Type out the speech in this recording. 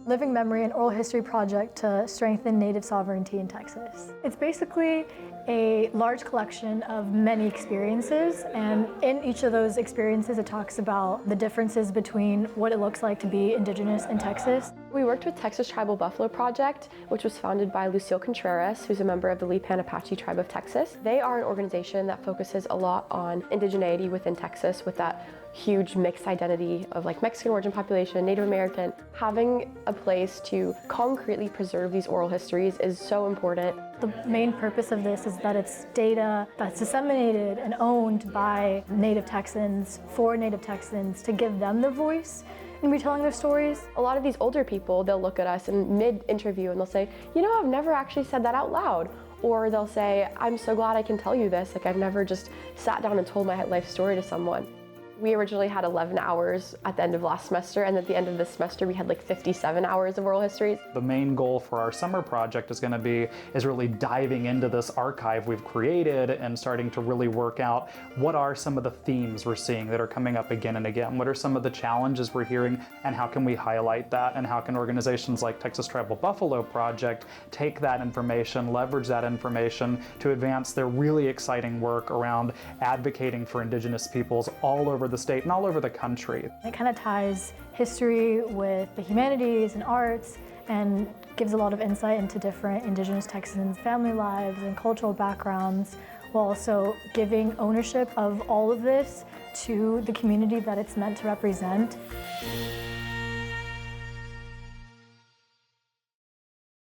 Living Memory and Oral History project to strengthen Native sovereignty in Texas. It's basically a large collection of many experiences, and in each of those experiences it talks about the differences between what it looks like to be Indigenous in Texas. We worked with Texas Tribal Buffalo Project, which was founded by Lucille Contreras, who's a member of the Lipan Apache tribe of Texas. They are an organization that focuses a lot on indigeneity within Texas, with that huge mixed identity of like Mexican origin population, Native American. Having a place to concretely preserve these oral histories is so important. The main purpose of this is that it's data that's disseminated and owned by Native Texans for Native Texans to give them their voice in retelling their stories. A lot of these older people, they'll look at us in mid-interview and they'll say, you know, I've never actually said that out loud. Or they'll say, I'm so glad I can tell you this. Like, I've never just sat down and told my life story to someone. We originally had 11 hours at the end of last semester, and at the end of this semester we had like 57 hours of oral histories. The main goal for our summer project is really diving into this archive we've created and starting to really work out what are some of the themes we're seeing that are coming up again and again. What are some of the challenges we're hearing, and how can we highlight that, and how can organizations like Texas Tribal Buffalo Project take that information, leverage that information to advance their really exciting work around advocating for Indigenous peoples all over the state and all over the country. It kind of ties history with the humanities and arts and gives a lot of insight into different Indigenous Texans' family lives and cultural backgrounds, while also giving ownership of all of this to the community that it's meant to represent.